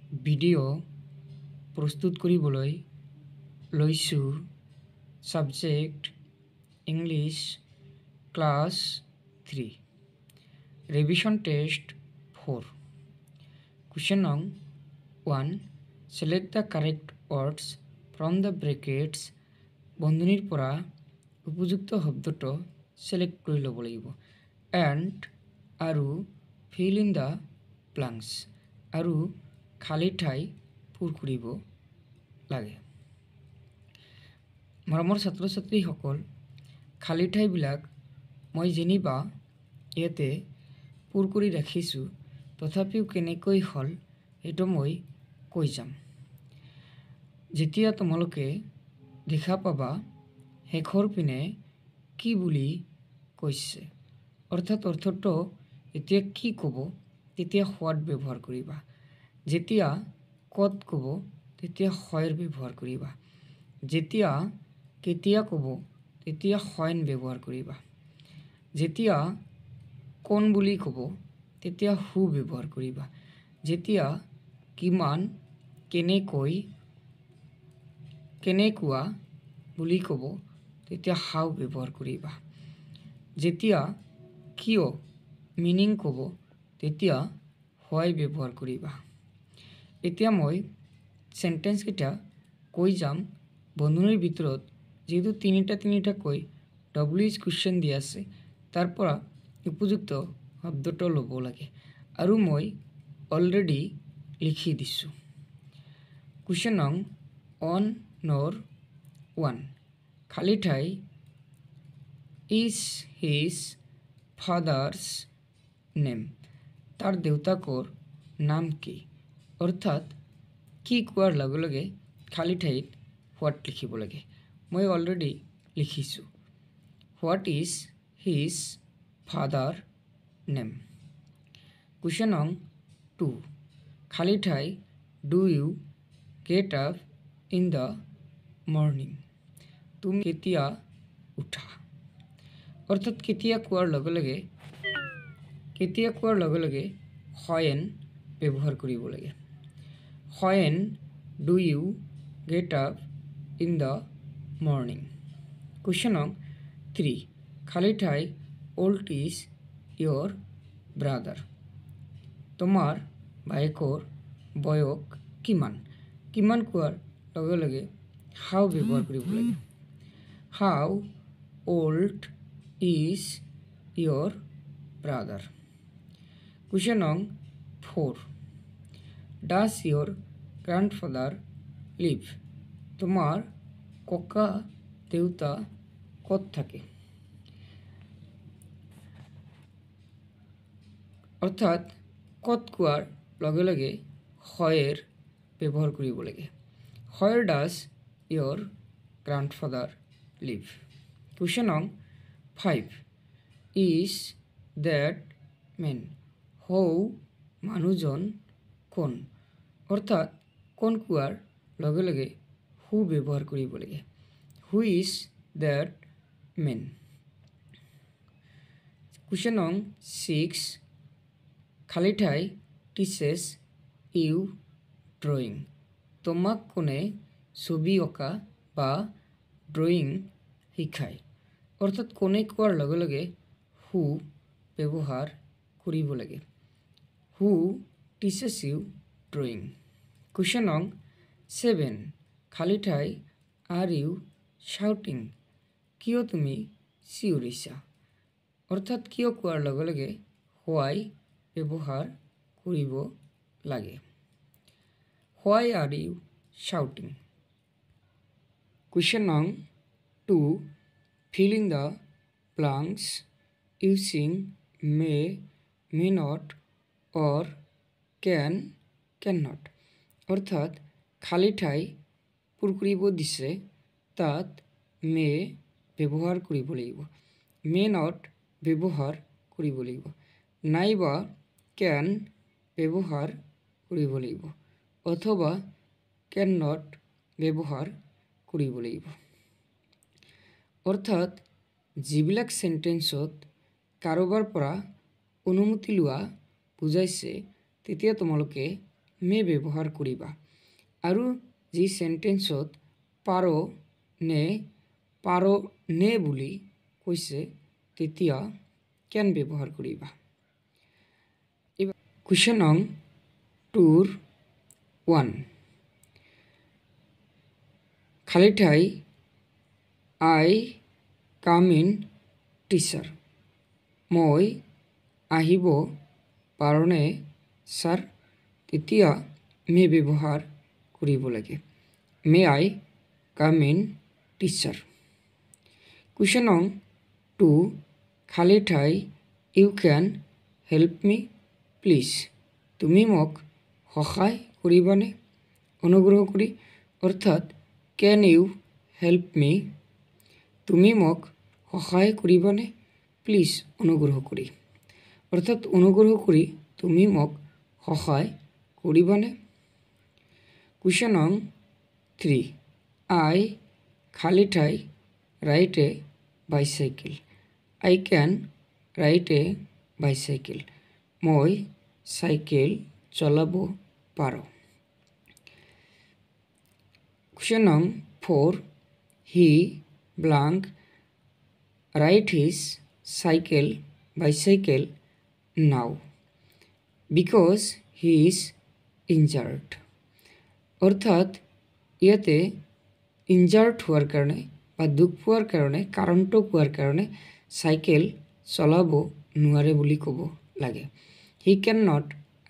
Video' প্ৰস্তুত কৰিবলৈ লৈছোঁ। Subject English class 3 revision test 4 question নং 1 select the correct words from the brackets বন্ধনীৰ পৰা উপযুক্ত শব্দটো select কৰি ল'ব লাগিব and আৰু fill in the blanks আৰু খালী ঠাই পূৰ কৰিব লাগে। মৰমৰ ছাত্ৰ ছাত্ৰীসকল, খালী ঠাইবিলাক মই যেনিবা ইয়াতে পূৰ কৰি ৰাখিছোঁ, তথাপিও কেনেকৈ হ'ল সেইটো মই কৈ যাম। যেতিয়া তোমালোকে দেখা পাবা শেষৰ পিনে কি বুলি কৈছে, অৰ্থাৎ অৰ্থটো এতিয়া কি ক'ব তেতিয়া হোৱাট ব্যৱহাৰ কৰিবা, যেতিয়া ক'ত ক'ব তেতিয়া হয়ৰ ব্যৱহাৰ কৰিবা, যেতিয়া কেতিয়া ক'ব তেতিয়া হয়ন ব্যৱহাৰ কৰিবা, যেতিয়া কোন বুলি ক'ব তেতিয়া হু ব্যৱহাৰ কৰিবা, যেতিয়া কিমান কেনেকৈ কেনেকুৱা বুলি ক'ব তেতিয়া হাউ ব্যৱহাৰ কৰিবা, যেতিয়া কিয় মিনিং ক'ব তেতিয়া হোৱাই ব্যৱহাৰ কৰিবা। এতিয়া মই চেণ্টেঞ্চকেইটা কৈ যাম। বন্ধনীৰ ভিতৰত যিহেতু তিনিটাকৈ WH কুৱেশ্যন দিয়া আছে, তাৰ পৰা উপযুক্ত শব্দটো ল'ব লাগে আৰু মই অলৰেডি লিখি দিছোঁ। কুৱেশ্যন নং 1 খালী ঠাই ইজ হিজ ফাদাৰ্ছ নেম তাৰ দেউতাকৰ নাম কি, অৰ্থাৎ কি কোৱাৰ লগে লগে খালী ঠাইত হোৱাট লিখিব লাগে। মই অলৰেডি লিখিছোঁ। What is his father name. Question নং 2 খালী ঠাই do you get up in the morning তুমি কেতিয়া উঠা, অৰ্থাৎ কেতিয়া কোৱাৰ লগে লগে হয়েন ব্যৱহাৰ কৰিব লাগে। হয়েন do you get up in the morning. Question নং 3 খালী ঠাই অল্ড ইজ ইয়ৰ ব্ৰাদাৰ তোমাৰ ভায়েকৰ বয়স কিমান। কিমান কোৱাৰ লগে লগে হাউ ব্যৱহাৰ কৰিব লাগে। How old is your brother. Question নং 4 ডাজ ইয়ৰ গ্ৰাণ্ডফাদাৰ লিভ তোমাৰ ককা দেউতা ক'ত থাকে, অৰ্থাৎ ক'ত কোৱাৰ লগে লগে হয়ৰ ব্যৱহাৰ কৰিব লাগে। হয়ৰ ডাজ ইয়ৰ গ্ৰাণ্ডফাদাৰ লিভ। কুৱেশ্যন নং 5 ইজ ডেট মেন সৌ মানুহজন কোন, অৰ্থাৎ কোন কোৱাৰ লগে লগে হু ব্যৱহাৰ কৰিব লাগে। Who is that man. Question নং 6 খালী ঠাই টিচেছ ইউ ড্ৰয়িং তোমাক কোনে ছবি অঁকা বা ড্ৰয়িং শিকায়, অৰ্থাৎ কোনে কোৱাৰ লগে লগে হু ব্যৱহাৰ কৰিব লাগে। হু টিচেছ ইউ ড্ৰয়িং। কুৱেশ্যন নং 7 খালী ঠাই আৰ ইউ শ্বাউটিং কিয় তুমি চিঞৰিছা, অৰ্থাৎ কিয় কোৱাৰ লগে লগে হোৱাই ব্যৱহাৰ কৰিব লাগে। হোৱাই আৰ ইউ শ্বাউটিং। কুৱেশ্যন নং 2 fill in the blanks using may, may not or can, cannot অৰ্থাৎ খালী ঠাই পূৰ কৰিব দিছে, তাত মে ব্যৱহাৰ কৰিব লাগিব, মে নট ব্যৱহাৰ কৰিব লাগিব, নাইবা কেন ব্যৱহাৰ কৰিব লাগিব, অথবা কেন নট ব্যৱহাৰ কৰিব লাগিব। অৰ্থাৎ যিবিলাক চেণ্টেঞ্চত কাৰোবাৰ পৰা অনুমতি লোৱা বুজাইছে তেতিয়া তোমালোকে মে ব্যৱহাৰ কৰিবা আৰু যি সেন্টেন্সত পাৰ নে বুলি কৈছে তেতিয়া কেন ব্যৱহাৰ কৰিবা। কুৱেশ্যন নং 2 1 খালি ঠাই আই কাম ইন টিচাৰ মই আহিব পাৰোঁনে ছাৰ তেতিয়া মে ব্যৱহাৰ কৰিব লাগে may I come in teacher. Question নং 2 খালি ঠাই you can help me please তুমি মোক সহায় কৰিবানে অনুগ্ৰহ কৰি অৰ্থাৎ কেন ইউ হেল্প মি তুমি মোক সহায় কৰিবানে প্লিজ অনুগ্ৰহ কৰি অৰ্থাৎ অনুগ্ৰহ কৰি তুমি মোক সহায় কৰিবানে। কুৱেশ্যন নং 3 আই খালি ঠাই ride a bicycle I can ride a bicycle মই চাইকেল চলাব পাৰোঁ। কুৱেশ্যন নং 4 he blank ride his bicycle now because he is injured অৰ্থাৎ ইয়াতে ইনজাৰ্ড হোৱাৰ কাৰণে বা দুখ পোৱাৰ কাৰণে কাৰণটো কোৱাৰ কাৰণে চাইকেল চলাব নোৱাৰে বুলি ক'ব লাগে। He can not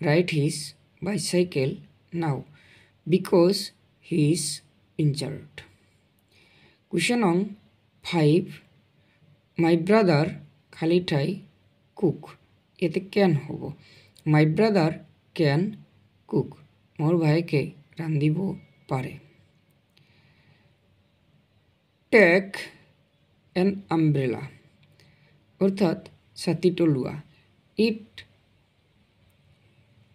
ride his bicycle now because he is injured. Question নং 5 মাই ব্ৰাদাৰ খালি ঠাই কুক ইয়াতে কেন হ'ব মাই ব্ৰাদাৰ কেন কুক মোৰ ভাইকে ৰান্ধিব পাৰে। টেক এন আমব্ৰেলা অৰ্থাৎ ছাতিটো লোৱা ইট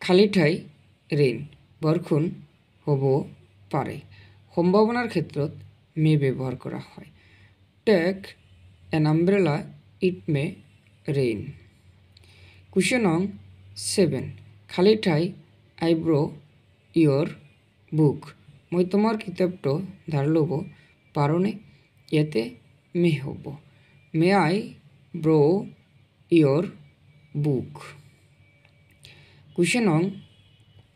খালি ঠাই ৰেইন বৰষুণ হ'ব পাৰে সম্ভাৱনাৰ ক্ষেত্ৰত মে ব্যৱহাৰ কৰা হয় take an umbrella it may rain. Question নং 7 খালি ঠাই আই ব্ৰ ইয়ৰ বুক মই তোমাৰ কিতাপটো ধাৰ ল'ব পাৰোঁনে ইয়াতে মে হ'ব may I bro your book. Question নং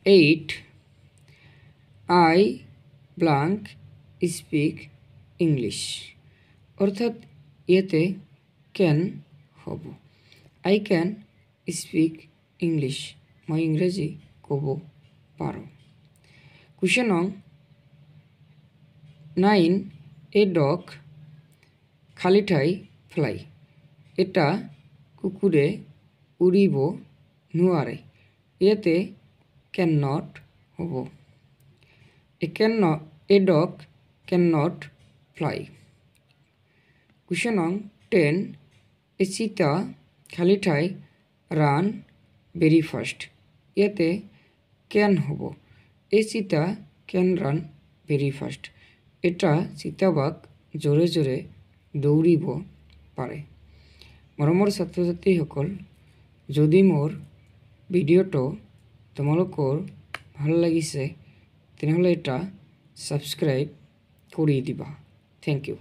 8 আই ব্লাংক স্পিক ইংলিছ অৰ্থাৎ ইয়াতে কেন হ'ব আই কেন স্পিক ইংলিছ মই ইংৰাজী ক'ব পাৰোঁ। কুৱেশ্যন নং 9 এ ডগ খালি ঠাই ফ্লাই এটা কুকুৰে উৰিব নোৱাৰে ইয়াতে কেন নট হ'ব a dog can not fly. Question নং 10 এ চিতা খালি ঠাই ৰান ভেৰি ফাষ্ট ইয়াতে কেন হ'ব এ চিতা কেন ৰান ভেৰি ফাষ্ট এটা চিতাবাঘ জোৰে জোৰে দৌৰিব পাৰে। মৰমৰ ছাত্ৰ ছাত্ৰীসকল যদি মোৰ ভিডিঅ'টো তোমালোকৰ ভাল লাগিছে তেনেহ'লে এটা ছাবস্ক্ৰাইব কৰি দিবা। Thank U.